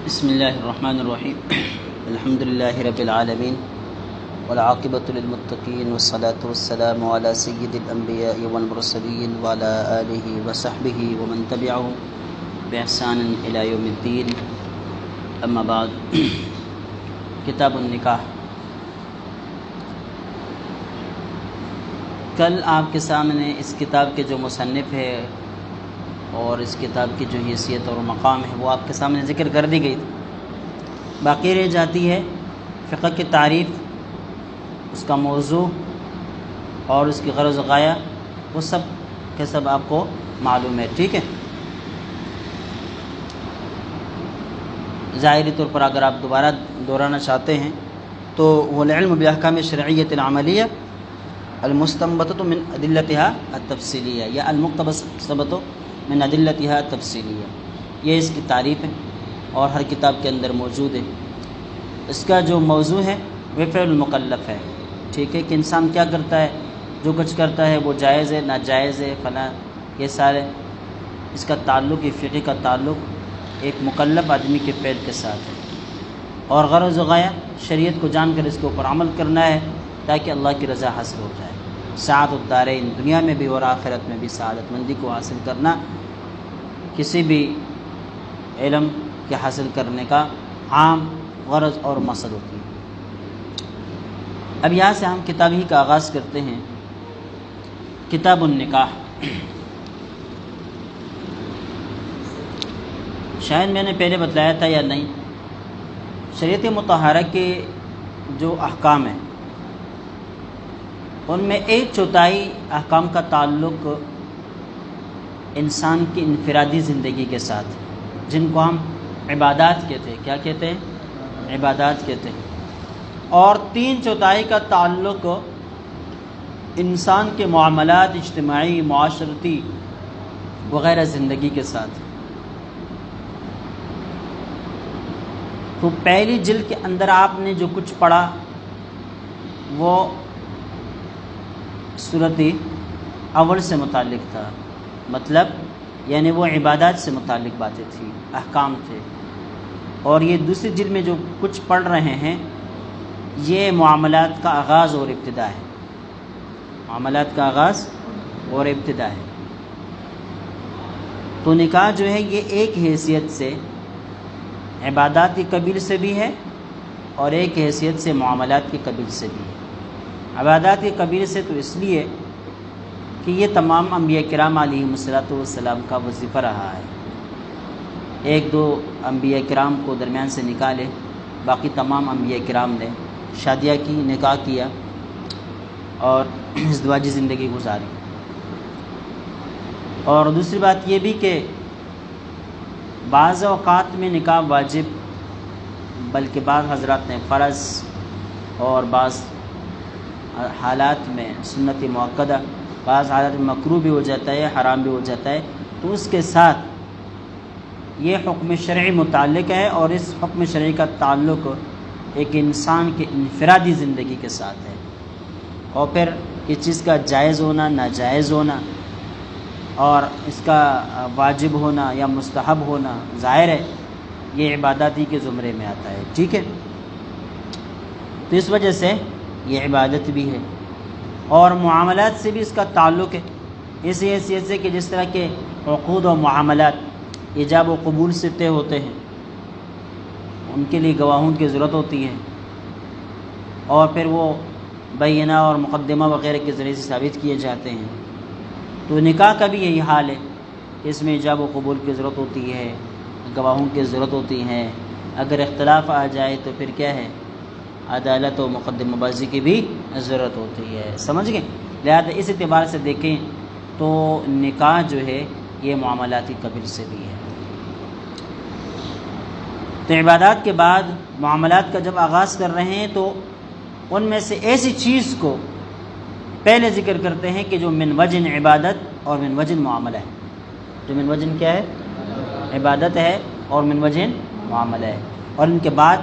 بسم اللہ الرحمن الرحیم الحمد للہ رب العالمین والعاقبۃ للمتقین والصلاة والسلام علی سید الانبیاء والمرسلین وعلی آلہ وصحبہ ومن تبعهم بإحسان الی یوم الدین، اما بعد۔ کتاب النکاح۔ کل آپ کے سامنے اس کتاب کے جو مصنف ہے اور اس کتاب کی جو حیثیت اور مقام ہے وہ آپ کے سامنے ذکر کر دی گئی تھی۔ باقی رہ جاتی ہے فقہ کی تعریف، اس کا موضوع اور اس کی غرض و غایہ، وہ سب کے سب آپ کو معلوم ہے، ٹھیک ہے۔ ظاہری طور پر اگر آپ دوبارہ دہرانا چاہتے ہیں تو والعلم بالاحکام الشرعیۃ العملیہ المستنبطۃ من ادلتها التفصیلیہ یا المقتبسۃ من ادلتها التفصیلیہ، یہ اس کی تعریف ہے اور ہر کتاب کے اندر موجود ہے۔ اس کا جو موضوع ہے وہ فعل المکلف ہے، ٹھیک ہے، کہ انسان کیا کرتا ہے، جو کچھ کرتا ہے وہ جائز ہے ناجائز ہے فلاں، یہ سارے اس کا تعلق، یہ فقہ کا تعلق ایک مکلف آدمی کے فعل کے ساتھ ہے، اور غرض و غایہ شریعت کو جان کر اس کے اوپر عمل کرنا ہے تاکہ اللہ کی رضا حاصل ہو جائے، سعادت الدارین، دنیا میں بھی اور آخرت میں بھی سعادت مندی کو حاصل کرنا کسی بھی علم کے حاصل کرنے کا عام غرض اور مقصد ہوتی ہے۔ اب یہاں سے ہم کتاب ہی کا آغاز کرتے ہیں۔ کتاب النکاح، شاید میں نے پہلے بتلایا تھا یا نہیں، شریعت مطہرہ کے جو احکام ہیں ان میں 1/4 احکام کا تعلق انسان کی انفرادی زندگی کے ساتھ، جن کو ہم عبادات کہتے ہیں، کیا کہتے ہیں؟ عبادات کہتے ہیں، اور 3/4 کا تعلق انسان کے معاملات، اجتماعی، معاشرتی وغیرہ زندگی کے ساتھ۔ تو پہلی جلد کے اندر آپ نے جو کچھ پڑھا وہ سورۃ اول سے متعلق تھا، مطلب یعنی وہ عبادات سے متعلق باتیں تھیں، احکام تھے، اور یہ دوسری جلد میں جو کچھ پڑھ رہے ہیں یہ معاملات کا آغاز اور ابتدا ہے، معاملات کا آغاز اور ابتدا ہے۔ تو نکاح جو ہے یہ ایک حیثیت سے عبادات کی قبیل سے بھی ہے اور ایک حیثیت سے معاملات کی قبیل سے بھی ہے۔ عبادات کی قبیل سے تو اس لیے کہ یہ تمام انبیاء کرام علیہم الصلوۃ والسلام کا وظیفہ رہا ہے، 1-2 انبیاء کرام کو درمیان سے نکالے، باقی تمام انبیاء کرام نے شادیاں کی، نکاح کیا اور ازدواجی زندگی گزاری۔ اور دوسری بات یہ بھی کہ بعض اوقات میں نکاح واجب، بلکہ بعض حضرات نے فرض، اور بعض حالات میں سنت مؤکدہ، بعض حالات میں مکروہ بھی ہو جاتا ہے، حرام بھی ہو جاتا ہے، تو اس کے ساتھ یہ حکم شرعی متعلق ہے، اور اس حکم شرعی کا تعلق ایک انسان کے انفرادی زندگی کے ساتھ ہے، اور پھر اس چیز کا جائز ہونا، ناجائز ہونا، اور اس کا واجب ہونا یا مستحب ہونا، ظاہر ہے یہ عباداتی کے زمرے میں آتا ہے، ٹھیک ہے۔ تو اس وجہ سے یہ عبادت بھی ہے، اور معاملات سے بھی اس کا تعلق ہے، اس حیثیت سے کہ جس طرح کے عقود و معاملات ایجاب و قبول سے طے ہوتے ہیں، ان کے لیے گواہوں کی ضرورت ہوتی ہے، اور پھر وہ بینہ اور مقدمہ وغیرہ کے ذریعے سے ثابت کیے جاتے ہیں۔ تو نکاح کا بھی یہی حال ہے کہ اس میں ایجاب و قبول کی ضرورت ہوتی ہے، گواہوں کی ضرورت ہوتی ہے، اگر اختلاف آ جائے تو پھر کیا ہے، عدالت و مقدمہ بازی کی بھی ضرورت ہوتی ہے، سمجھ گئے؟ لہذا اس اعتبار سے دیکھیں تو نکاح جو ہے یہ معاملاتی قبیل سے بھی ہے۔ تو عبادات کے بعد معاملات کا جب آغاز کر رہے ہیں تو ان میں سے ایسی چیز کو پہلے ذکر کرتے ہیں کہ جو من وجن عبادت اور من وجن معاملہ ہے، جو من وجن کیا ہے، عبادت ہے، اور من وجن معاملہ ہے، اور ان کے بعد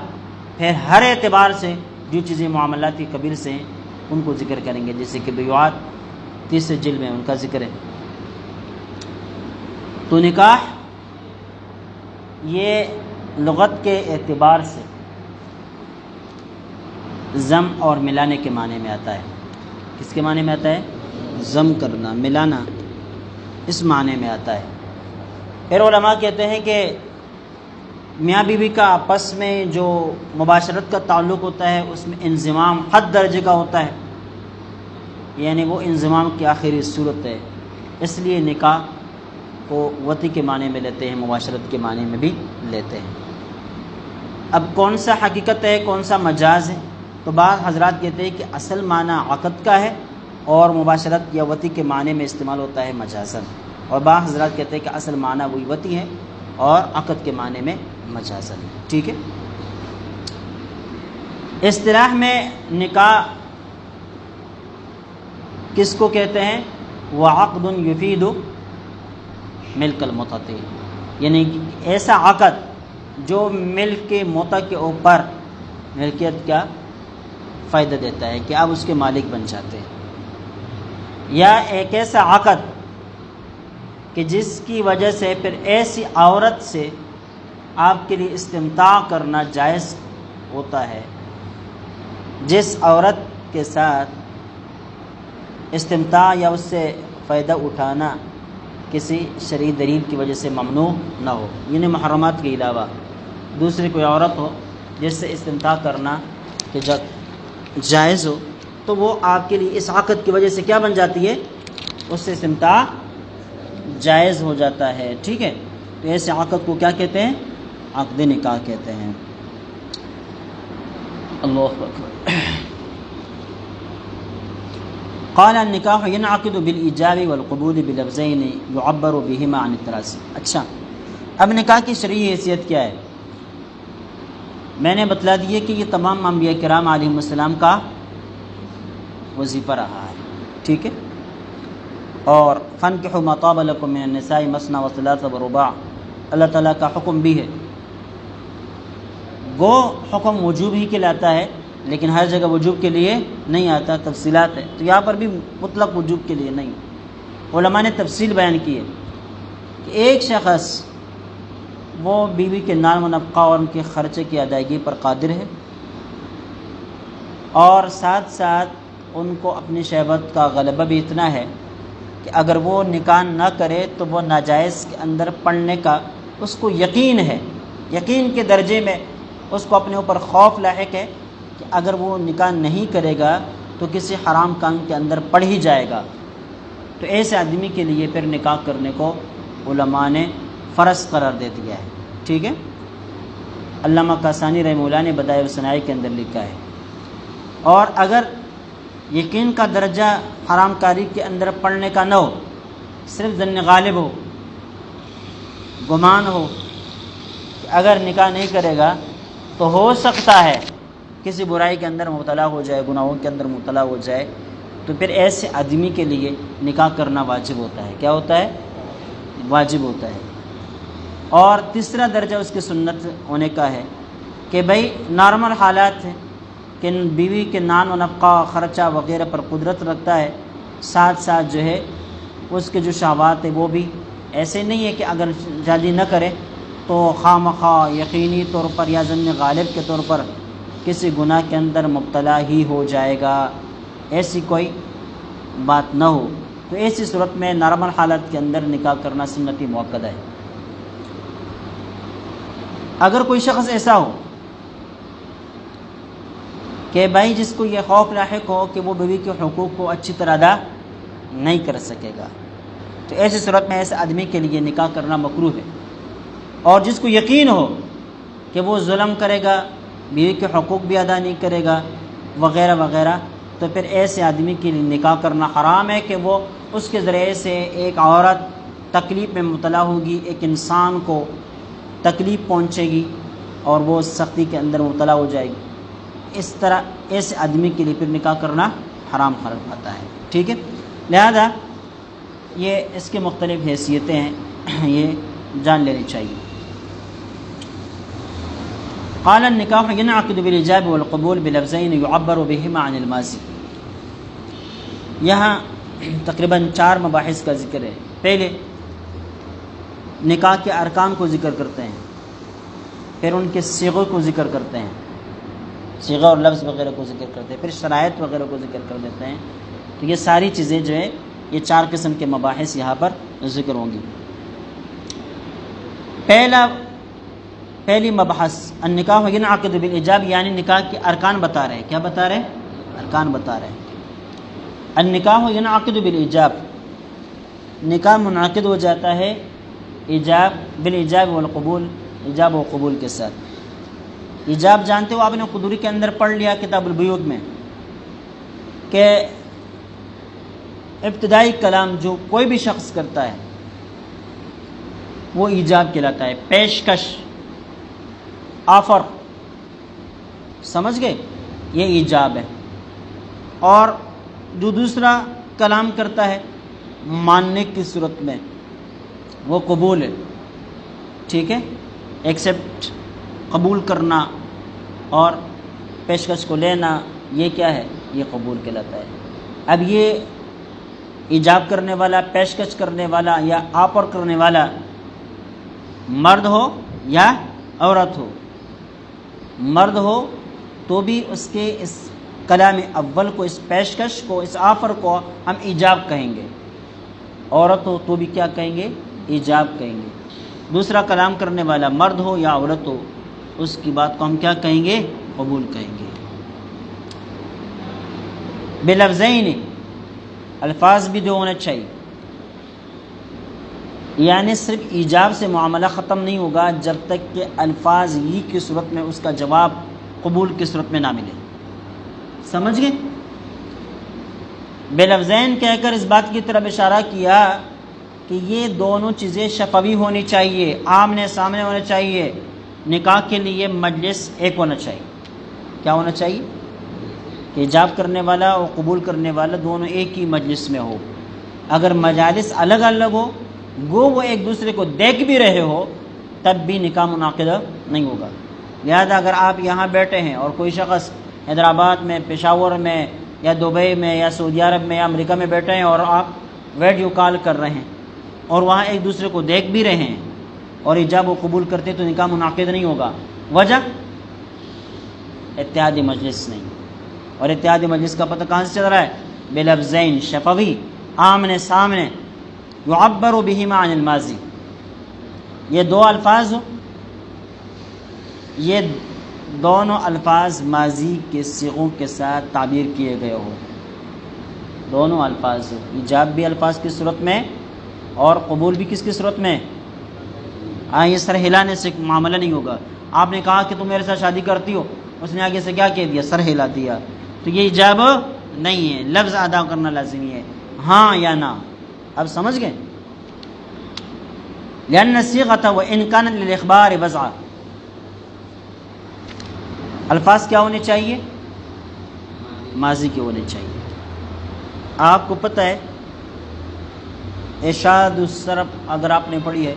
پھر ہر اعتبار سے جو چیزیں معاملاتی قبیل سے ہیں ان کو ذکر کریں گے، جیسے کہ بیعات 30 جلد میں ان کا ذکر ہے۔ تو نکاح یہ لغت کے اعتبار سے ضم اور ملانے کے معنی میں آتا ہے۔ کس کے معنی میں آتا ہے؟ ضم کرنا، ملانا، اس معنی میں آتا ہے۔ پھر علماء کہتے ہیں کہ میاں بیوی کا آپس میں جو مباشرت کا تعلق ہوتا ہے اس میں انضمام حد درجے کا ہوتا ہے، یعنی وہ انضمام کی آخری صورت ہے، اس لیے نکاح کو وطی کے معنی میں لیتے ہیں، مباشرت کے معنی میں بھی لیتے ہیں۔ اب کون سا حقیقت ہے، کون سا مجاز ہے؟ تو بعض حضرات کہتے ہیں کہ اصل معنی عقد کا ہے اور مباشرت یا وطی کے معنی میں استعمال ہوتا ہے مجازاً، اور بعض حضرات کہتے ہیں کہ اصل معنی وہی وطی ہے اور عقد کے معنی میں مجازاً۔ ٹھیک ہے، اصطلاح میں نکاح کس کو کہتے ہیں؟ وعقد یفید ملک المتعتی، یعنی ایسا عقد جو ملک کے متع کے اوپر ملکیت کا فائدہ دیتا ہے کہ آپ اس کے مالک بن جاتے ہیں، یا ایک ایسا عقد کہ جس کی وجہ سے پھر ایسی عورت سے آپ کے لیے استمتاع کرنا جائز ہوتا ہے جس عورت کے ساتھ استمتاع یا اس سے فائدہ اٹھانا کسی شرعی دلیل کی وجہ سے ممنوع نہ ہو، یعنی محرمات کے علاوہ دوسری کوئی عورت ہو جس سے استمتاع کرنا کہ جب جائز ہو تو وہ آپ کے لیے اس عقد کی وجہ سے کیا بن جاتی ہے؟ اس سے استمتاع جائز ہو جاتا ہے۔ ٹھیک ہے، تو ایسے عقد کو کیا کہتے ہیں؟ عقد نکاح کہتے ہیں۔ اللہ اکبر۔ قال النکاح ينعقد بالایجاب والقبول بلفظین يعبر بهما عن التراضی۔ اچھا، اب نکاح کی شرعی حیثیت کیا ہے؟ میں نے بتلا دیے کہ یہ تمام انبیاء کرام علیہم السلام کا وظیفہ رہا ہے۔ ٹھیک ہے، اور فانکحوا ما طاب لکم من النساء مثنی وثلاث ورباع، اللہ تعالیٰ کا حکم بھی ہے۔ وہ حکم وجوب ہی کہلاتا ہے، لیکن ہر جگہ وجوب کے لیے نہیں آتا، تفصیلات ہے، تو یہاں پر بھی مطلق وجوب کے لیے نہیں۔ علماء نے تفصیل بیان کی ہے کہ ایک شخص وہ بیوی کے نان و نفقہ اور ان کے خرچے کی ادائیگی پر قادر ہے، اور ساتھ ساتھ ان کو اپنی شہوت کا غلبہ بھی اتنا ہے کہ اگر وہ نکاح نہ کرے تو وہ ناجائز کے اندر پڑنے کا اس کو یقین ہے، یقین کے درجے میں اس کو اپنے اوپر خوف لاحق ہے کہ اگر وہ نکاح نہیں کرے گا تو کسی حرام کام کے اندر پڑ ہی جائے گا، تو ایسے آدمی کے لیے پھر نکاح کرنے کو علماء نے فرض قرار دے دیا ہے۔ ٹھیک ہے، علامہ کاسانی رحمہ اللہ نے بدائع الصنائع کے اندر لکھا ہے۔ اور اگر یقین کا درجہ حرام کاری کے اندر پڑنے کا نہ ہو، صرف ظن غالب ہو، گمان ہو کہ اگر نکاح نہیں کرے گا تو ہو سکتا ہے کسی برائی کے اندر مبتلا ہو جائے، گناہوں کے اندر مبتلا ہو جائے، تو پھر ایسے آدمی کے لیے نکاح کرنا واجب ہوتا ہے۔ کیا ہوتا ہے؟ واجب ہوتا ہے۔ اور تیسرا درجہ اس کی سنت ہونے کا ہے کہ بھائی نارمل حالات ہیں کہ بیوی کے نان و نفقہ خرچہ وغیرہ پر قدرت رکھتا ہے، ساتھ ساتھ جو ہے اس کے جو شہوات ہیں وہ بھی ایسے نہیں ہے کہ اگر شادی نہ کرے تو خواہ مخواہ یقینی طور پر یا ظن غالب کے طور پر کسی گناہ کے اندر مبتلا ہی ہو جائے گا، ایسی کوئی بات نہ ہو، تو ایسی صورت میں نارمل حالت کے اندر نکاح کرنا سنتی موقع ہے۔ اگر کوئی شخص ایسا ہو کہ بھائی جس کو یہ خوف لاحق ہو کہ وہ بیوی کے حقوق کو اچھی طرح ادا نہیں کر سکے گا، تو ایسی صورت میں ایسے آدمی کے لیے نکاح کرنا مکروہ ہے۔ اور جس کو یقین ہو کہ وہ ظلم کرے گا، بیوی کے حقوق بھی ادا نہیں کرے گا وغیرہ وغیرہ، تو پھر ایسے آدمی کے لیے نکاح کرنا حرام ہے کہ وہ اس کے ذریعے سے ایک عورت تکلیف میں مبتلا ہوگی، ایک انسان کو تکلیف پہنچے گی اور وہ سختی کے اندر مبتلا ہو جائے گی۔ اس طرح ایسے آدمی کے لیے پھر نکاح کرنا حرام قرار پاتا ہے۔ ٹھیک ہے، لہذا یہ اس کے مختلف حیثیتیں ہیں، یہ جان لینی چاہیے۔ قال النکاح ينعقد بالإيجاب والقبول بلفظين يعبر بهما عن الماضي۔ یہاں تقریباً 4 مباحث کا ذکر ہے۔ پہلے نکاح کے ارکان کو ذکر کرتے ہیں، پھر ان کے صیغوں کو ذکر کرتے ہیں، صیغہ اور لفظ وغیرہ کو ذکر کرتے ہیں، پھر شرائط وغیرہ کو ذکر کر دیتے ہیں۔ تو یہ ساری چیزیں جو ہے یہ 4 قسم کے مباحث یہاں پر ذکر ہوں گی۔ پہلی مبحث النکاح ینعقد بالایجاب، یعنی نکاح کے ارکان بتا رہے ہیں۔ کیا بتا رہے ہیں؟ ارکان بتا رہے ہیں۔ النکاح ینعقد بالایجاب، نکاح منعقد ہو جاتا ہے ایجاب، بالایجاب والقبول، ایجاب و قبول کے ساتھ۔ ایجاب جانتے ہو، آپ نے قدوری کے اندر پڑھ لیا کتاب البیوع میں کہ ابتدائی کلام جو کوئی بھی شخص کرتا ہے وہ ایجاب کہلاتا ہے، پیشکش، آفر، سمجھ گئے؟ یہ ایجاب ہے۔ اور جو دوسرا کلام کرتا ہے ماننے کی صورت میں وہ قبول ہے، ٹھیک ہے، ایکسیپٹ، قبول کرنا اور پیشکش کو لینا، یہ کیا ہے؟ یہ قبول کہلاتا ہے۔ اب یہ ایجاب کرنے والا، پیشکش کرنے والا یا آفر کرنے والا مرد ہو یا عورت ہو، مرد ہو تو بھی اس کے اس کلام اول کو، اس پیشکش کو، اس آفر کو ہم ایجاب کہیں گے، عورت ہو تو بھی کیا کہیں گے؟ ایجاب کہیں گے۔ دوسرا کلام کرنے والا مرد ہو یا عورت ہو، اس کی بات کو ہم کیا کہیں گے؟ قبول کہیں گے۔ بلفظین، الفاظ بھی 2 ہونے چاہیے، یعنی صرف ایجاب سے معاملہ ختم نہیں ہوگا جب تک کہ الفاظ ہی کی صورت میں اس کا جواب قبول کی صورت میں نہ ملے، سمجھ گئے؟ بلفظین کہہ کر اس بات کی طرف اشارہ کیا کہ یہ دونوں چیزیں شفوی ہونی چاہیے، آمنے سامنے ہونے چاہیے۔ نکاح کے لیے مجلس ایک ہونا چاہیے۔ کیا ہونا چاہیے؟ کہ ایجاب کرنے والا اور قبول کرنے والا دونوں ایک ہی مجلس میں ہو۔ اگر مجالس الگ الگ ہو، گو وہ ایک دوسرے کو دیکھ بھی رہے ہو، تب بھی نکاح منعقد نہیں ہوگا۔ لہذا اگر آپ یہاں بیٹھے ہیں اور کوئی شخص حیدرآباد میں، پشاور میں یا دبئی میں یا سعودی عرب میں یا امریکہ میں بیٹھے ہیں اور آپ ویڈیو کال کر رہے ہیں اور وہاں ایک دوسرے کو دیکھ بھی رہے ہیں اور ایجاب و قبول کرتے تو نکاح منعقد نہیں ہوگا۔ وجہ اتحادی مجلس نہیں، اور اتحادی مجلس کا پتہ کہاں سے چل رہا ہے؟ بلفظین، شفوی، آمنے سامنے، یعبر بہما عن الماضی، یہ 2 الفاظ ہو، یہ دونوں الفاظ ماضی کے صیغوں کے ساتھ تعبیر کیے گئے ہو، دونوں الفاظ ہو، ایجاب بھی الفاظ کی صورت میں اور قبول بھی کس کی صورت میں؟ یہ سر ہلانے سے معاملہ نہیں ہوگا۔ آپ نے کہا کہ تم میرے ساتھ شادی کرتی ہو، اس نے آگے سے کیا کہہ دیا؟ سر ہلا دیا، تو یہ ایجاب نہیں ہے، لفظ ادا کرنا لازمی ہے، ہاں یا نہ۔ اب سمجھ گئے؟ لأن الصيغة وإن كانت للإخبار وضعا، الفاظ کیا ہونے چاہیے؟ ماضی کے ہونے چاہیے۔ آپ کو پتہ ہے ارشاد الصرف اگر آپ نے پڑھی ہے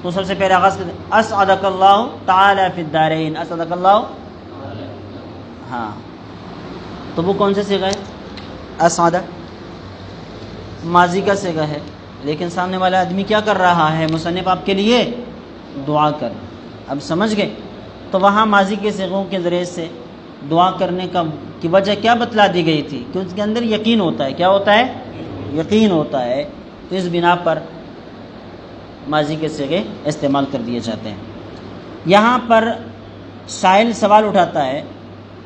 تو سب سے پہلے آغاز کرتے ہیں اسعدک اللہ تعالی فی الدارین، اسعدک اللہ، ہاں، تو وہ کون سے صیغہ ہے؟ اسعد، ماضی کا صیغہ ہے، لیکن سامنے والا آدمی کیا کر رہا ہے؟ مصنف آپ کے لیے دعا کر۔ اب سمجھ گئے؟ تو وہاں ماضی کے صیغوں کے ذریعے سے دعا کرنے کی وجہ کیا بتلا دی گئی تھی؟ کہ اس کے اندر یقین ہوتا ہے۔ کیا ہوتا ہے؟ یقین ہوتا ہے، تو اس بنا پر ماضی کے صیغے استعمال کر دیے جاتے ہیں۔ یہاں پر سائل سوال اٹھاتا ہے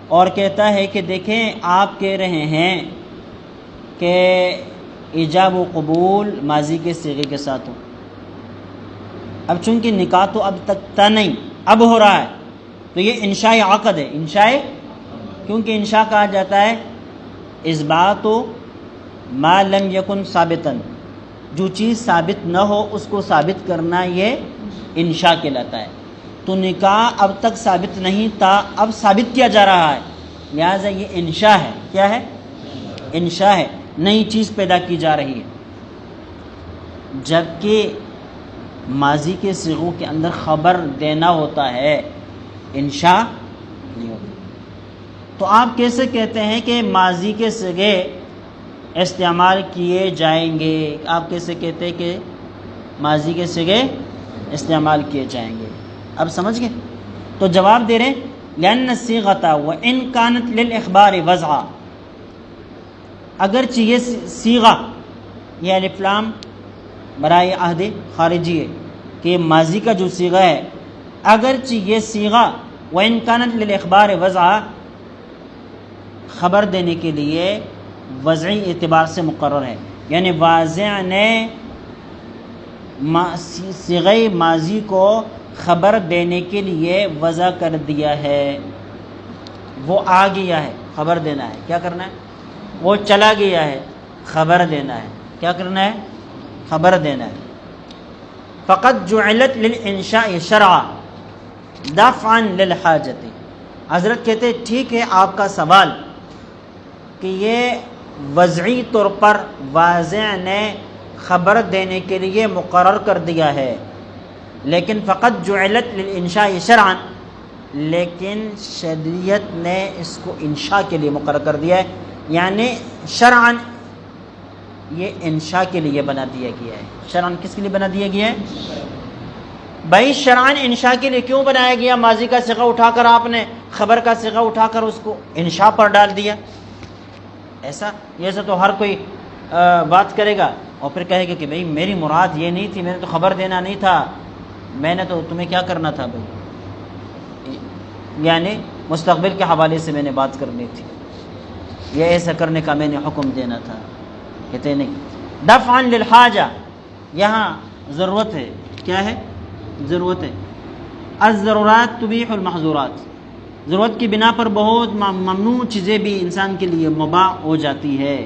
اور کہتا ہے کہ دیکھیں آپ کہہ رہے ہیں کہ ایجاب و قبول ماضی کے صیغے کے ساتھ ہو، اب چونکہ نکاح تو اب تک تھا نہیں، اب ہو رہا ہے، تو یہ انشاء عقد ہے، انشاء، کیونکہ انشاء کہا جاتا ہے اثبات ما لم یکن ثابتا، جو چیز ثابت نہ ہو اس کو ثابت کرنا، یہ انشاء کہلاتا ہے۔ تو نکاح اب تک ثابت نہیں تھا، اب ثابت کیا جا رہا ہے، لہٰذا یہ انشاء ہے۔ کیا ہے؟ انشاء ہے، نئی چیز پیدا کی جا رہی ہے۔ جبکہ ماضی کے صیغوں کے اندر خبر دینا ہوتا ہے، انشاء نہیں ہوتا۔ تو آپ کیسے کہتے ہیں کہ ماضی کے صیغے استعمال کیے جائیں گے؟ آپ کیسے کہتے ہیں کہ ماضی کے صیغے استعمال کیے جائیں گے؟ اب سمجھ گئے؟ تو جواب دے رہے ہیں لأن الصیغۃ وإن كانت للإخبار وضعا، اگرچہ یہ صیغہ، یہ الف لام برائے عہد خارجی ہے کہ یہ ماضی کا جو صیغہ ہے، اگرچہ یہ صیغہ وإن كانت للإخبار وضعا خبر دینے کے لیے وضعی اعتبار سے مقرر ہے، یعنی واضع نے صیغہ ماضی کو خبر دینے کے لیے وضع کر دیا ہے، وہ آ گیا ہے خبر دینا ہے، کیا کرنا ہے؟ وہ چلا گیا ہے خبر دینا ہے، کیا کرنا ہے؟ خبر دینا ہے۔ فقط جعلت للانشاء شرعا دفعا للحاجت، حضرت کہتے ٹھیک ہے آپ کا سوال کہ یہ وضعی طور پر واضع نے خبر دینے کے لیے مقرر کر دیا ہے، لیکن فقط جعلت للانشاء شرعا، لیکن شریعت نے اس کو انشاء کے لیے مقرر کر دیا ہے، یعنی شرعا یہ انشاء کے لیے بنا دیا گیا ہے۔ شرعا کس کے لیے بنا دیا گیا ہے بھائی؟ شرعا انشاء کے لیے کیوں بنایا گیا؟ ماضی کا صیغہ اٹھا کر آپ نے خبر کا صیغہ اٹھا کر اس کو انشاء پر ڈال دیا، ایسا تو ہر کوئی بات کرے گا اور پھر کہے گا کہ بھئی میری مراد یہ نہیں تھی، میں نے تو خبر دینا نہیں تھا، میں نے تو تمہیں کیا کرنا تھا بھئی، یعنی مستقبل کے حوالے سے میں نے بات کرنی تھی، یہ ایسا کرنے کا میں نے حکم دینا تھا۔ کہتے نہیں، دفعا للحاجہ، یہاں ضرورت ہے، کیا ہے؟ ضرورت ہے۔ الضرورات تبیح المحظورات، ضرورت کی بنا پر بہت ممنوع چیزیں بھی انسان کے لیے مباح ہو جاتی ہے،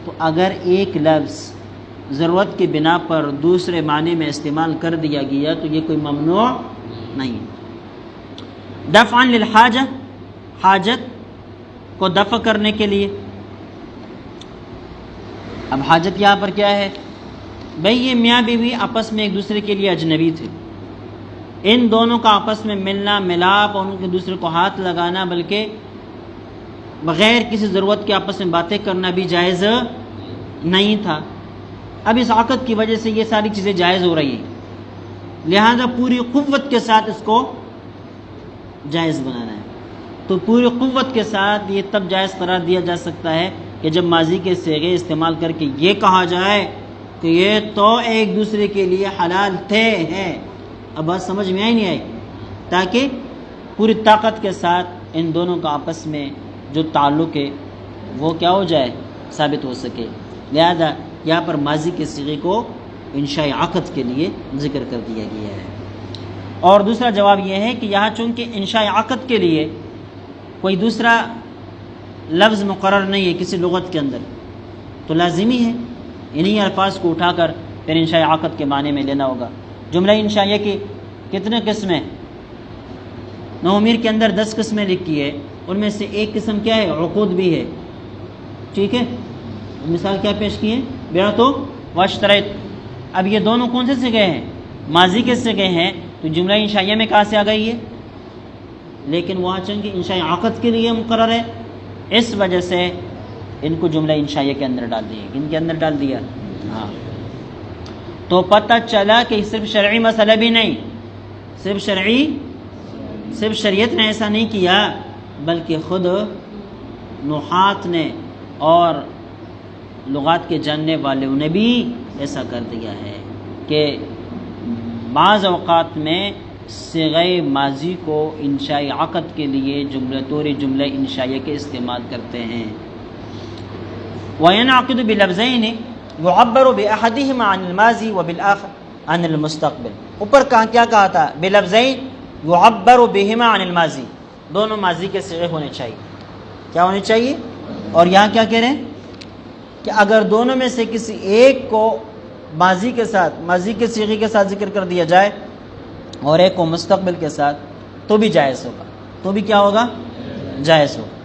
تو اگر ایک لفظ ضرورت کی بنا پر دوسرے معنی میں استعمال کر دیا گیا تو یہ کوئی ممنوع نہیں۔ دفعا للحاجہ، حاجت کو دفع کرنے کے لیے۔ اب حاجت یہاں پر کیا ہے بھئی؟ یہ میاں بیوی آپس میں ایک دوسرے کے لیے اجنبی تھے، ان دونوں کا آپس میں ملنا ملاپ اور ان کے دوسرے کو ہاتھ لگانا، بلکہ بغیر کسی ضرورت کے آپس میں باتیں کرنا بھی جائز نہیں تھا۔ اب اس عقد کی وجہ سے یہ ساری چیزیں جائز ہو رہی ہیں، لہذا پوری قوت کے ساتھ اس کو جائز بنانا ہے۔ تو پوری قوت کے ساتھ یہ تب جائز قرار دیا جا سکتا ہے کہ جب ماضی کے صیغے استعمال کر کے یہ کہا جائے کہ یہ تو ایک دوسرے کے لیے حلال تھے ہیں۔ اب بات سمجھ میں آئی نہیں آئی؟ تاکہ پوری طاقت کے ساتھ ان دونوں کا آپس میں جو تعلق ہے وہ کیا ہو جائے؟ ثابت ہو سکے۔ لہذا یہاں پر ماضی کے صیغے کو انشاء عقد کے لیے ذکر کر دیا گیا ہے۔ اور دوسرا جواب یہ ہے کہ یہاں چونکہ انشاء عقد کے لیے کوئی دوسرا لفظ مقرر نہیں ہے کسی لغت کے اندر، تو لازمی ہے انہی الفاظ کو اٹھا کر پھر انشاء عقد کے معنی میں لینا ہوگا۔ جملہ انشائیہ کی کتنے قسمیں؟ نومیر کے اندر 10 قسمیں لکھی ہے، ان میں سے ایک قسم کیا ہے؟ عقود بھی ہے، ٹھیک ہے؟ مثال کیا پیش کی ہے؟ بیعت و اشتریت۔ اب یہ دونوں کون سے صیغے ہیں؟ ماضی کے صیغے ہیں، تو جملہ انشائیہ میں کہاں سے آ گئی ہے؟ لیکن وہاں چونکہ انشاء عقد کے لیے مقرر ہے، اس وجہ سے ان کو جملہ انشائیہ کے اندر ڈال دیا۔ ان کے اندر ڈال دیا، ہاں۔ تو پتہ چلا کہ صرف شرعی مسئلہ بھی نہیں، صرف شریعت نے ایسا نہیں کیا، بلکہ خود نحات نے اور لغات کے جاننے والوں نے بھی ایسا کر دیا ہے کہ بعض اوقات میں صیغہ ماضی کو انشاء عقد کے لیے جملہ انشائیہ کے استعمال کرتے ہیں۔ وَيَنْعَقِدُ بِلَفْظَيْنِ يُعَبَّرُ بِأَحَدِهِمَا عَنِ الْمَاضِي وَبِالْآخَرِ عَنِ الْمُسْتَقْبِلِ۔ اوپر کیا کہا تھا؟ بِلَفْظَيْنِ يُعَبَّرُ بِهِمَا عَنِ الْمَاضِي، دونوں ماضی کے صیغے ہونے چاہیے۔ کیا ہونے چاہیے؟ اور یہاں کیا کہہ رہے ہیں کہ اگر دونوں میں سے کسی ایک کو ماضی کے صیغے کے ساتھ ذکر کر دیا جائے اور ایک کو مستقبل کے ساتھ، تو بھی جائز ہوگا، تو بھی کیا ہوگا؟ جائز ہوگا۔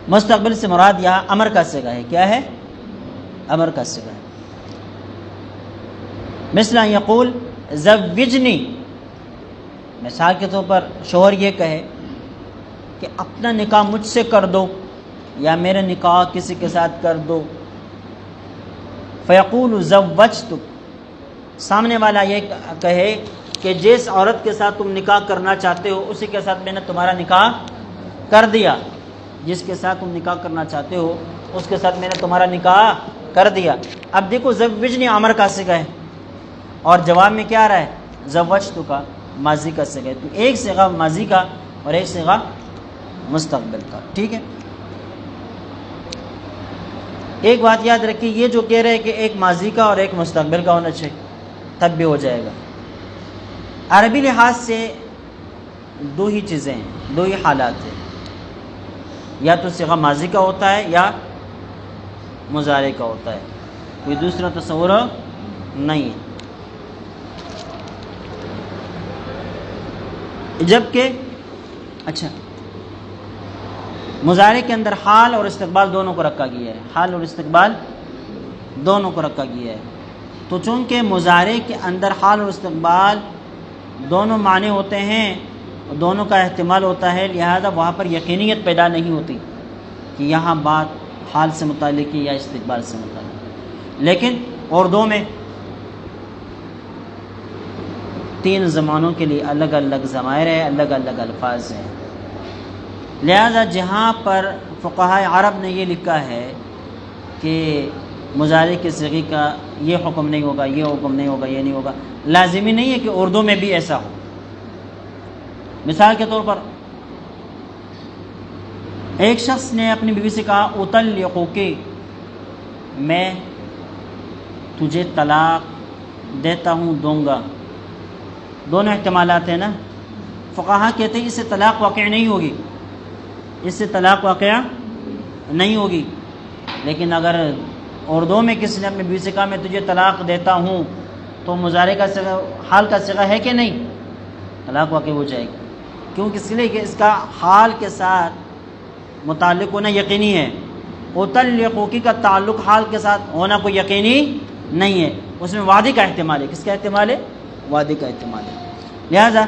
مستقبل سے مراد یہاں امر کا صیغہ ہے۔ کیا ہے؟ امر کا صیغہ ہے۔ مثل یقول زوجنی، مثال کے طور پر شوہر یہ کہے کہ اپنا نکاح مجھ سے کر دو، یا میرا نکاح کسی کے ساتھ کر دو۔ فیقول زوجتک، سامنے والا یہ کہے کہ جس عورت کے ساتھ تم نکاح کرنا چاہتے ہو اسی کے ساتھ میں نے تمہارا نکاح کر دیا، جس کے ساتھ تم نکاح کرنا چاہتے ہو اس کے ساتھ میں نے تمہارا نکاح کر دیا۔ اب دیکھو زوجنی امر کا صیغہ ہے اور جواب میں کیا آ رہا ہے؟ زوجتک کا ماضی کا صیغہ ہے، تو ایک صیغہ ماضی کا اور ایک صیغہ مستقبل کا، ٹھیک ہے۔ ایک بات یاد رکھیے، یہ جو کہہ رہے ہیں کہ ایک ماضی کا اور ایک مستقبل کا ہونا چاہیے تب بھی ہو جائے گا۔ عربی لحاظ سے دو ہی چیزیں ہیں، دو ہی حالات ہیں، یا تو صیغہ ماضی کا ہوتا ہے یا مضارع کا ہوتا ہے، کوئی دوسرا تصور نہیں ہے۔ جبکہ اچھا مضارع کے اندر حال اور استقبال دونوں کو رکھا گیا ہے، حال اور استقبال دونوں کو رکھا گیا ہے، تو چونکہ مضارع کے اندر حال اور استقبال دونوں معنی ہوتے ہیں، دونوں کا احتمال ہوتا ہے، لہذا وہاں پر یقینیت پیدا نہیں ہوتی کہ یہاں بات حال سے متعلق ہے یا استقبال سے متعلق۔ لیکن اردو میں 3 زمانوں کے لیے الگ الگ ضمائر ہیں، الگ الگ الفاظ ہیں، لہذا جہاں پر فقہائے عرب نے یہ لکھا ہے کہ مضارع کے صیغے کا یہ حکم نہیں ہوگا، یہ حکم نہیں ہوگا، یہ نہیں ہوگا، لازمی نہیں ہے کہ اردو میں بھی ایسا ہو۔ مثال کے طور پر ایک شخص نے اپنی بیوی سے کہا اطلقک، میں تجھے طلاق دیتا ہوں، دوں گا، دونوں احتمالات ہیں نا۔ فقہا کہتے ہیں اس سے طلاق واقع نہیں ہوگی، اس سے طلاق واقع نہیں ہوگی، لیکن اگر اردو میں کسی نے اپنی بیوی سے کہا میں تجھے طلاق دیتا ہوں تو مضارع کا صیغہ حال کا صیغہ ہے کہ نہیں؟ طلاق واقع ہو جائے گی، کیونکہ اس لیے کہ اس کا حال کے ساتھ متعلق ہونا یقینی ہے، اطلقک کا تعلق حال کے ساتھ ہونا کوئی یقینی نہیں ہے، اس میں وعدے کا احتمال ہے۔ کس کا احتمال ہے؟ وعدے کا احتمال ہے۔ لہذا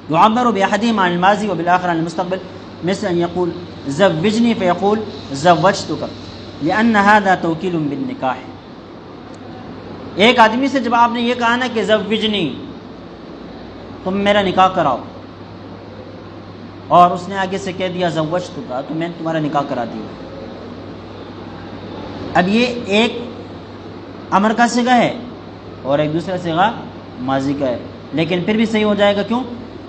يعبر بأحدهما عن الماضي وبالآخر عن المستقبل، مثل أن يقول زوجني فيقول زوجتك، لأن هذا توكيل بالنکاح۔ ایک آدمی سے جب آپ نے یہ کہا نا کہ زوجنی، تم میرا نکاح کراؤ، اور اس نے آگے سے کہہ دیا زوجتک، تو میں نے تمہارا نکاح کرا دیا۔ اب یہ ایک امر کا صیغہ ہے اور ایک دوسرا صیغہ ماضی کا ہے، لیکن پھر بھی صحیح ہو جائے گا، کیوں؟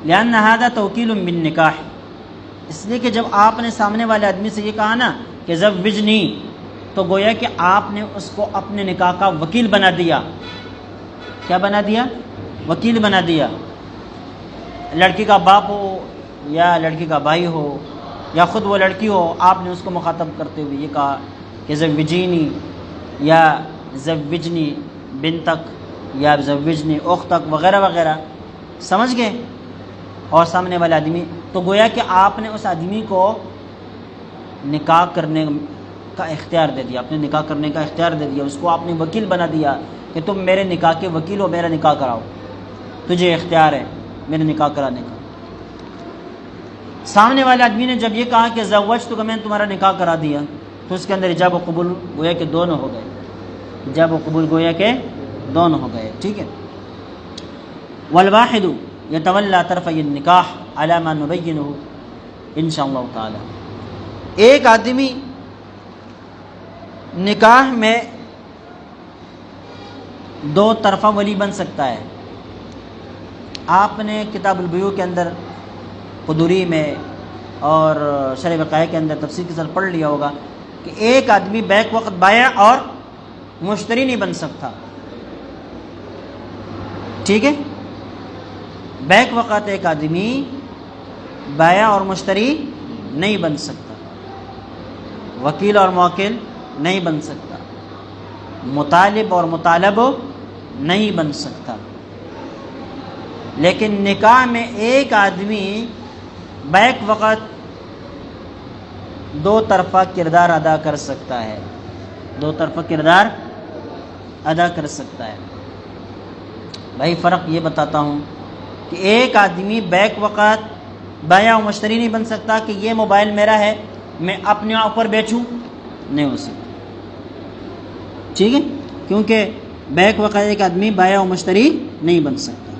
لأن هذا توکیل بالنکاح، اس لیے کہ جب آپ نے سامنے والے آدمی سے یہ کہا نا کہ زوجنی، تو گویا کہ آپ نے اس کو اپنے نکاح کا وکیل بنا دیا۔ کیا بنا دیا؟ وکیل بنا دیا۔ لڑکی کا باپ ہو یا لڑکی کا بھائی ہو یا خود وہ لڑکی ہو، آپ نے اس کو مخاطب کرتے ہوئے یہ کہا کہ زوجینی یا زوجنی بنتک یا زوجنی اختک وغیرہ وغیرہ، سمجھ گئے؟ اور سامنے والا آدمی، تو گویا کہ آپ نے اس آدمی کو نکاح کرنے کا اختیار دے دیا، اپنے نکاح کرنے کا اختیار دے دیا، اس کو آپ نے وکیل بنا دیا کہ تم میرے نکاح کے وکیل ہو، میرا نکاح کراؤ، تجھے اختیار ہے میرے نکاح کرانے کا۔ سامنے والے آدمی نے جب یہ کہا کہ زوجتک، میں نے تمہارا نکاح کرا دیا، تو اس کے اندر ایجاب و قبول گویا کہ دونوں ہو گئے، ایجاب و قبول گویا کہ دونوں ہو گئے، ٹھیک ہے۔ والواحد یتولی طرفی النکاح علی ما نبینہ انشاءاللہ تعالی، ایک آدمی نکاح میں 2 طرفہ ولی بن سکتا ہے۔ آپ نے کتاب البیوع کے اندر قدوری میں اور شرح وقائع کے اندر تفسیر کے ساتھ پڑھ لیا ہوگا کہ ایک آدمی بیک وقت بائع اور مشتری نہیں بن سکتا، ٹھیک ہے؟ بیک وقت ایک آدمی بائع اور مشتری نہیں بن سکتا، وکیل اور موکل نہیں بن سکتا، مطالب اور مطالب نہیں بن سکتا، لیکن نکاح میں ایک آدمی بیک وقت 2 طرفہ کردار ادا کر سکتا ہے، 2 طرفہ کردار ادا کر سکتا ہے۔ بھائی فرق یہ بتاتا ہوں کہ ایک آدمی بیک وقت بائع و مشتری نہیں بن سکتا کہ یہ موبائل میرا ہے میں اپنے اوپر بیچوں، نہیں ہو سکتا، ٹھیک ہے، کیونکہ بیک وقت ایک آدمی بائع و مشتری نہیں بن سکتا۔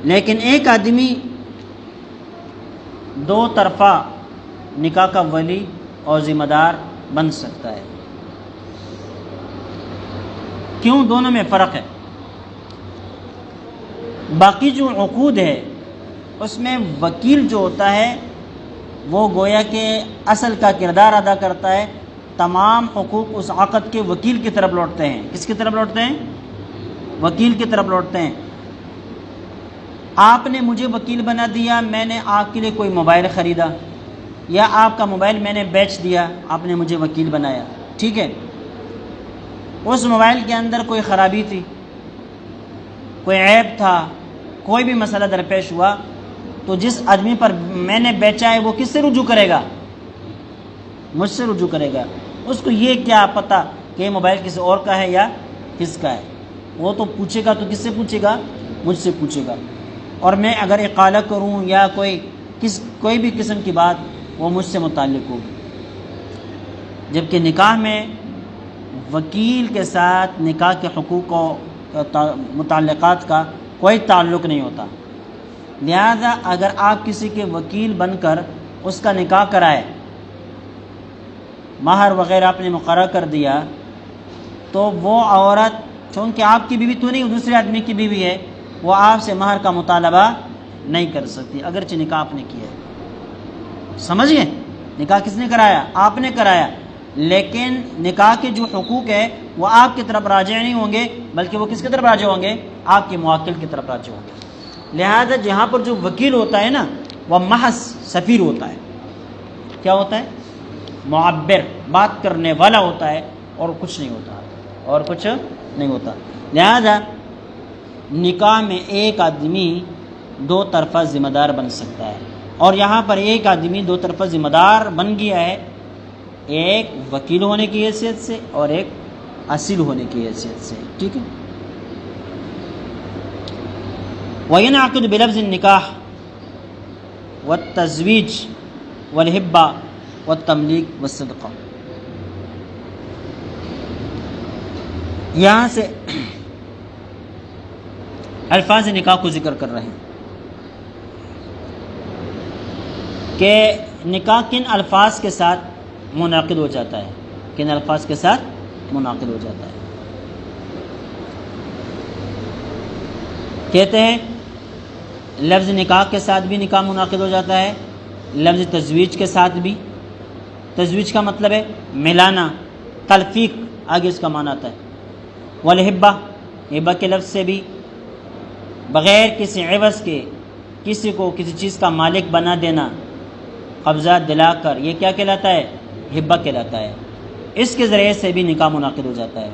لیکن ایک آدمی دو طرفہ نکاح کا ولی اور ذمہ دار بن سکتا ہے۔ کیوں؟ دونوں میں فرق ہے۔ باقی جو عقود ہے اس میں وکیل جو ہوتا ہے وہ گویا کہ اصل کا کردار ادا کرتا ہے، تمام حقوق اس عقد کے وکیل کی طرف لوٹتے ہیں۔ کس کی طرف لوٹتے ہیں؟ وکیل کی طرف لوٹتے ہیں۔ آپ نے مجھے وکیل بنا دیا، میں نے آپ کے لیے کوئی موبائل خریدا یا آپ کا موبائل میں نے بیچ دیا، آپ نے مجھے وکیل بنایا، ٹھیک ہے۔ اس موبائل کے اندر کوئی خرابی تھی، کوئی عیب تھا، کوئی بھی مسئلہ درپیش ہوا، تو جس آدمی پر میں نے بیچا ہے وہ کس سے رجوع کرے گا؟ مجھ سے رجوع کرے گا۔ اس کو یہ کیا پتہ کہ یہ موبائل کسی اور کا ہے یا کس کا ہے؟ وہ تو پوچھے گا، تو کس سے پوچھے گا؟ مجھ سے پوچھے گا۔ اور میں اگر اقالہ کروں یا کوئی بھی قسم کی بات، وہ مجھ سے متعلق ہوگی۔ جبکہ نکاح میں وکیل کے ساتھ نکاح کے حقوق و متعلقات کا کوئی تعلق نہیں ہوتا۔ لہذا اگر آپ کسی کے وکیل بن کر اس کا نکاح کرائے، مہر وغیرہ آپ نے مقرر کر دیا، تو وہ عورت چونکہ آپ کی بیوی تو نہیں، دوسرے آدمی کی بیوی ہے، وہ آپ سے مہر کا مطالبہ نہیں کر سکتی، اگرچہ نکاح آپ نے کیا ہے۔ سمجھ گئے؟ نکاح کس نے کرایا؟ آپ نے کرایا، لیکن نکاح کے جو حقوق ہے وہ آپ کی طرف راجع نہیں ہوں گے، بلکہ وہ کس کی طرف راجع ہوں گے؟ آپ کے موکل کی طرف راجع ہوں گے۔ لہذا جہاں پر جو وکیل ہوتا ہے نا، وہ محض سفیر ہوتا ہے۔ کیا ہوتا ہے؟ معبر، بات کرنے والا ہوتا ہے، اور کچھ نہیں ہوتا، اور کچھ نہیں ہوتا۔ لہذا نکاح میں ایک آدمی دو طرفہ ذمہ دار بن سکتا ہے، اور یہاں پر ایک آدمی دو طرفہ ذمہ دار بن گیا ہے، ایک وکیل ہونے کی حیثیت سے اور ایک اصیل ہونے کی حیثیت سے، ٹھیک ہے۔ وَيَنْعَقِدُ بِلَفْظِ النِّكَاحِ وَالتَّزْوِيجِ وَالْهِبَّةِ وَالتَّمْلِيكِ وَالصَّدْقَةِ۔ یہاں سے الفاظ نکاح کو ذکر کر رہے ہیں کہ نکاح کن الفاظ کے ساتھ منعقد ہو جاتا ہے، کن الفاظ کے ساتھ منعقد ہو جاتا ہے۔ کہتے ہیں لفظ نکاح کے ساتھ بھی نکاح منعقد ہو جاتا ہے، لفظ تزویج کے ساتھ بھی۔ تزویج کا مطلب ہے ملانا، تلفیق، آگے اس کا معنی آتا ہے۔ والہبہ، ہبہ کے لفظ سے بھی، بغیر کسی عوض کے کسی کو کسی چیز کا مالک بنا دینا، قبضہ دلا کر، یہ کیا کہلاتا ہے؟ ہبہ کہلاتا ہے۔ اس کے ذریعے سے بھی نکاح منعقد ہو جاتا ہے۔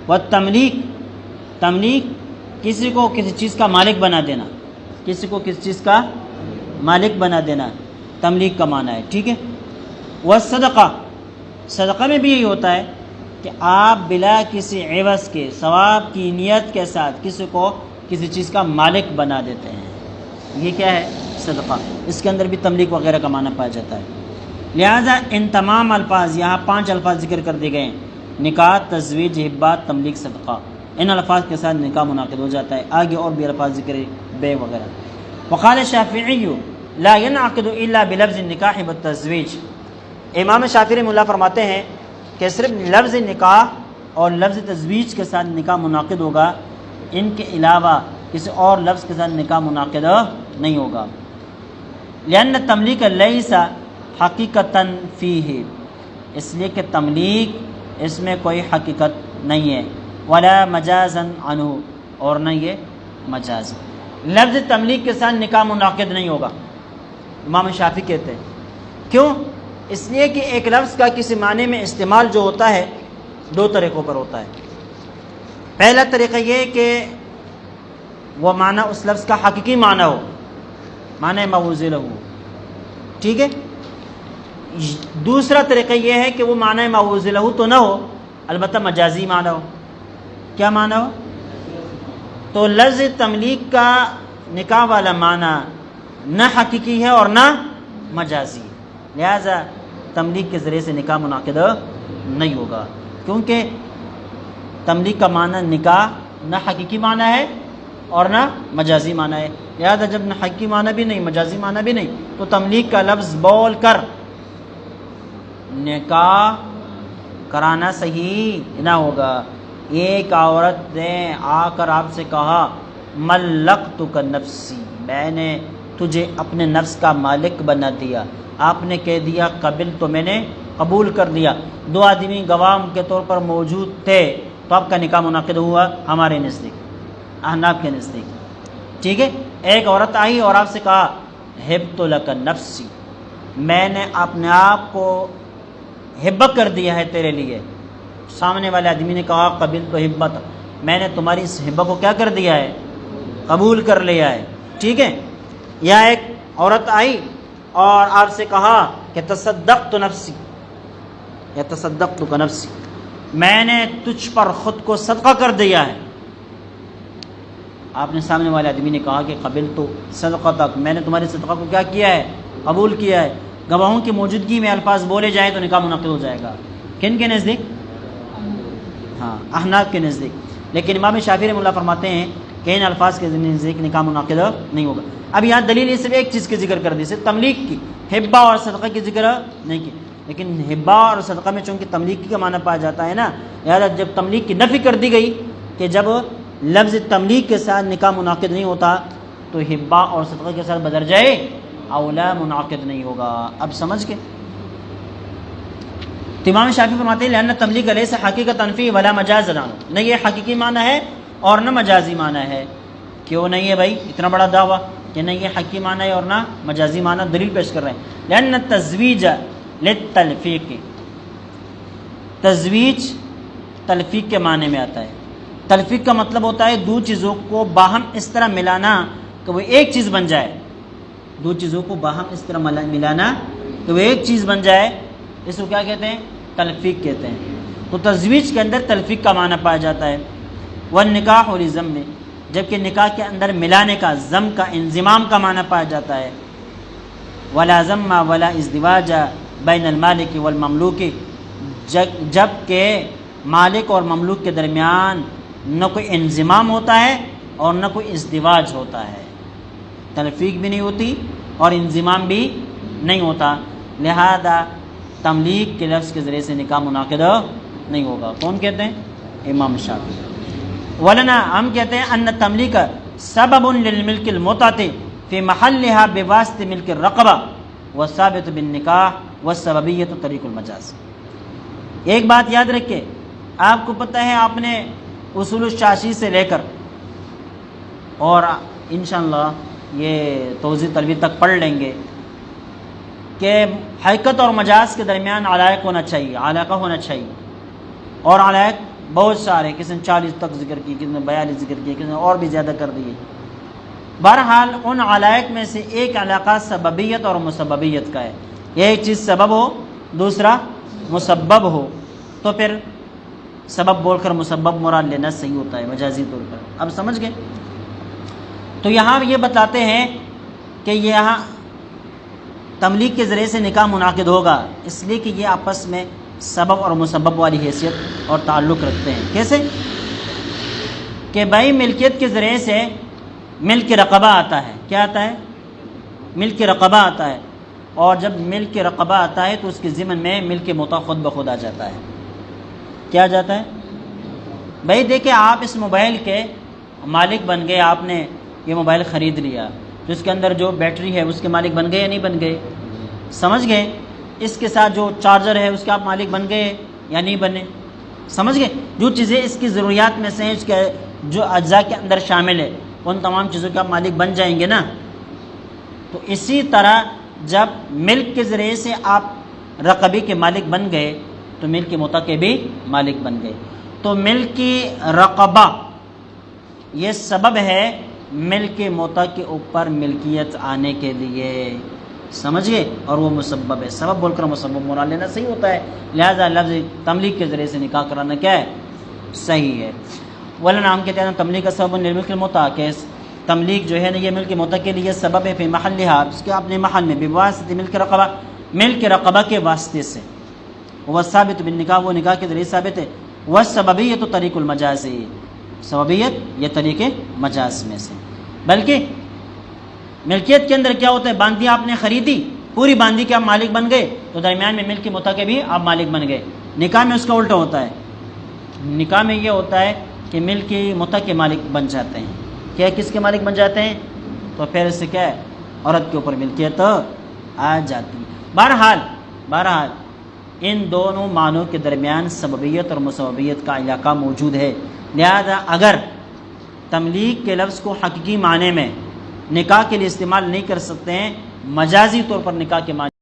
والتملیک، تملیک کسی کو کسی چیز کا مالک بنا دینا، کسی کو کسی چیز کا مالک بنا دینا، تملیک کا معنی ہے، ٹھیک ہے۔ والصدقہ، صدقہ میں بھی یہی ہوتا ہے کہ آپ بلا کسی عوض کے، ثواب کی نیت کے ساتھ کسی کو کسی چیز کا مالک بنا دیتے ہیں، یہ کیا ہے؟ صدقہ۔ اس کے اندر بھی تملیک وغیرہ کا معنی پایا جاتا ہے۔ لہذا ان تمام الفاظ، یہاں 5 الفاظ ذکر کر دیے گئے ہیں، نکاح، تزویج، ہبہ، تملیک، صدقہ، ان الفاظ کے ساتھ نکاح منعقد ہو جاتا ہے۔ آگے اور بھی الفاظ ذکر ہے، بے وغیرہ۔ وقال الشافعی لا ينعقد الا بلفظ النکاح والتزویج۔ امام شافعی رحمہ اللہ فرماتے ہیں کہ صرف لفظ نکاح اور لفظ تزویج کے ساتھ نکاح منعقد ہوگا، ان کے علاوہ کسی اور لفظ کے ساتھ نکاح منعقد نہیں ہوگا۔ لأن التملیک لیس حقیقتاً فیہ، اس لیے کہ تملیک اس میں کوئی حقیقت نہیں ہے، ولا مجازا عنہ، اور نہ یہ مجاز۔ لفظ تملیک کے ساتھ نکاح منعقد نہیں ہوگا، امام شافعی کہتے ہیں۔ کیوں؟ اس لیے کہ ایک لفظ کا کسی معنی میں استعمال جو ہوتا ہے 2 طریقوں پر ہوتا ہے۔ پہلا طریقہ یہ کہ وہ معنی اس لفظ کا حقیقی معنی ہو، معنی موضوع لہ، ٹھیک ہے۔ دوسرا طریقہ یہ ہے کہ وہ معنی موضوع لہ تو نہ ہو، البتہ مجازی معنی ہو۔ کیا معنی ہو؟ تو لفظ تملیک کا نکاح والا معنی نہ حقیقی ہے اور نہ مجازی، لہذا تملیک کے ذریعے سے نکاح منعقد نہیں ہوگا، کیونکہ تملیک کا معنی نکاح نہ حقیقی معنی ہے اور نہ مجازی معنی ہے۔ لہذا جب نہ حقیقی معنی بھی نہیں مجازی معنی بھی نہیں تو تملیک کا لفظ بول کر نکاح کرانا صحیح نہ ہوگا۔ ایک عورت نے آ کر آپ سے کہا ملقتک نفسی، میں نے تجھے اپنے نفس کا مالک بنا دیا، آپ نے کہہ دیا قبل تو میں نے قبول کر لیا، دو آدمی گواہ کے طور پر موجود تھے تو آپ کا نکاح منعقد ہوا ہمارے نزدیک، احناف کے نزدیک، ٹھیک ہے۔ ایک عورت آئی اور آپ سے کہا ہبت لک نفسی، میں نے اپنے آپ کو ہبت کر دیا ہے تیرے لیے۔ سامنے والے آدمی نے کہا قبل تو ہبت، میں نے تمہاری اس ہبت کو کیا کر دیا ہے، قبول کر لیا ہے، ٹھیک ہے۔ یا ایک عورت آئی اور آپ سے کہا کہ تصدقت نفسی یا تصدقت نفسی، میں نے تجھ پر خود کو صدقہ کر دیا ہے۔ آپ نے سامنے والے آدمی نے کہا کہ قبل تو صدقہ تک، میں نے تمہارے صدقہ کو کیا کیا ہے، قبول کیا ہے۔ گواہوں کی موجودگی میں الفاظ بولے جائیں تو نکاح منعقد ہو جائے گا، کن کے نزدیک؟ ہاں، احناف کے نزدیک۔ لیکن امام شافعی رحمہ اللہ فرماتے ہیں کہ ان الفاظ کے نزدیک نکاح منعقد نہیں ہوگا۔ اب یہاں دلیل یہ صرف ایک چیز کی ذکر کر دی، صرف تملیک کی، ہبہ اور صدقہ کی ذکر نہیں کی۔ لیکن ہبہ اور صدقہ میں چونکہ تملیک کا معنی پایا جاتا ہے نا، لہٰذا جب تملیک کی نفی کر دی گئی کہ جب لفظ تملیک کے ساتھ نکاح منعقد نہیں ہوتا تو ہبہ اور صدقہ کے ساتھ بدرجہ اولا منعقد نہیں ہوگا۔ اب سمجھ کے امام شافعی فرماتے ہیں لأن تملیک لیس حقیقۃ فی ولا مجاز، نہ یہ حقیقی معنی ہے اور نہ مجازی معنی ہے۔ کیوں نہیں ہے بھائی اتنا بڑا دعویٰ کہ نہیں یہ حقیقی معنی ہے اور نہ مجازی معنی؟ دلیل پیش کر رہے ہیں لأن التزویج للتلفیق، تزویج تلفیق کے معنی میں آتا ہے۔ تلفیق کا مطلب ہوتا ہے دو چیزوں کو باہم اس طرح ملانا کہ وہ ایک چیز بن جائے، دو چیزوں کو باہم اس طرح ملانا کہ وہ ایک چیز بن جائے، اس کو کیا کہتے ہیں؟ تلفیق کہتے ہیں۔ تو تزویج کے اندر تلفیق کا معنی پایا جاتا ہے۔ والنکاح لضم، جبکہ نکاح کے اندر ملانے کا، ضم کا، انضمام کا معنی پایا جاتا ہے۔ ولا ضم ولا ازدواج بین المالک والمملوک، جبکہ مالک اور مملوک کے درمیان نہ کوئی انضمام ہوتا ہے اور نہ کوئی ازدواج ہوتا ہے، تلفیق بھی نہیں ہوتی اور انضمام بھی نہیں ہوتا، لہذا تملیک کے لفظ کے ذریعے سے نکاح منعقد نہیں ہوگا۔ کون کہتے ہیں؟ امام شافعی۔ ولنا، ہم کہتے ہیں ان تملیک سبب للملک المطعۃ فی محلها بواسطہ ملک الرقبہ والثابت بالنکاح والسببیۃ طریق المجاز۔ ایک بات یاد رکھیں، آپ کو پتہ ہے آپ نے اصول الشاشی سے لے کر اور انشاءاللہ یہ توضیح تلویح تک پڑھ لیں گے کہ حقیقت اور مجاز کے درمیان علائق ہونا چاہیے، علاقہ ہونا چاہیے، اور علائق بہت سارے، کسی نے 40 تک ذکر کی، کسی نے 42 ذکر کی، کسی نے اور بھی زیادہ کر دیے۔ بہرحال ان علائق میں سے ایک علاقہ سببیت اور مسببیت کا ہے، ایک چیز سبب ہو دوسرا مسبب ہو تو پھر سبب بول کر مسبب مراد لینا صحیح ہوتا ہے مجازی طور پر۔ اب سمجھ گئے؟ تو یہاں یہ بتاتے ہیں کہ یہاں تملیک کے ذریعے سے نکاح منعقد ہوگا اس لیے کہ یہ آپس میں سبب اور مسبب والی حیثیت اور تعلق رکھتے ہیں۔ کیسے؟ کہ بھائی ملکیت کے ذریعے سے ملک رقبہ آتا ہے، کیا آتا ہے؟ ملک رقبہ آتا ہے، اور جب ملک رقبہ آتا ہے تو اس کے ضمن میں ملک مطاع خود بخود آ جاتا ہے۔ کیا آ جاتا ہے؟ بھائی دیکھیں، آپ اس موبائل کے مالک بن گئے، آپ نے یہ موبائل خرید لیا، تو اس کے اندر جو بیٹری ہے اس کے مالک بن گئے یا نہیں بن گئے؟ سمجھ گئے؟ اس کے ساتھ جو چارجر ہے اس کے آپ مالک بن گئے یا نہیں بنے؟ سمجھ گئے؟ جو چیزیں اس کی ضروریات میں سے ہیں، اس کے جو اجزاء کے اندر شامل ہے، ان تمام چیزوں کے آپ مالک بن جائیں گے نا۔ تو اسی طرح جب ملک کے ذریعے سے آپ رقبی کے مالک بن گئے تو ملک مطاع کے بھی مالک بن گئے۔ تو ملک رقبہ یہ سبب ہے ملک مطاع کے اوپر ملکیت آنے کے لیے، سمجھ گئے؟ اور وہ مسبب ہے، سبب بول کر مسبب مراد لینا صحیح ہوتا ہے، لہذا لفظ تملیک کے ذریعے سے نکاح کرانا کیا ہے؟ صحیح ہے۔ ولنا، ہم کہتے ہیں تملیک کا سبب للملک المطاع، کہ تملیک جو ہے نا یہ ملک مطاع کے لیے سبب ہے، فی محلھا، اس کے اپنے محل میں، بواسطہ ملک رقبہ، ملک رقبہ کے واسطے سے، وہ ثابت بالنکاح، وہ نکاح کے ذریعے ثابت ہے، والسببیۃ طریق المجاز، سببیت یا طریق مجاز میں سے۔ بلکہ ملکیت کے اندر کیا ہوتا ہے، باندھی آپ نے خریدی، پوری باندھی کے آپ مالک بن گئے تو درمیان میں ملک متع کے بھی آپ مالک بن گئے۔ نکاح میں اس کا الٹا ہوتا ہے، نکاح میں یہ ہوتا ہے کہ ملک متع کے مالک بن جاتے ہیں۔ کیا کس کے مالک بن جاتے ہیں؟ تو پھر اس سے کیا ہے، عورت کے اوپر ملکیت آ جاتی ہے۔ بہرحال ان دونوں معنوں کے درمیان سببیت اور مسببیت کا علاقہ موجود ہے، لہذا اگر تملیک کے لفظ کو حقیقی معنی میں نکاح کے لیے استعمال نہیں کر سکتے ہیں، مجازی طور پر نکاح کے معنی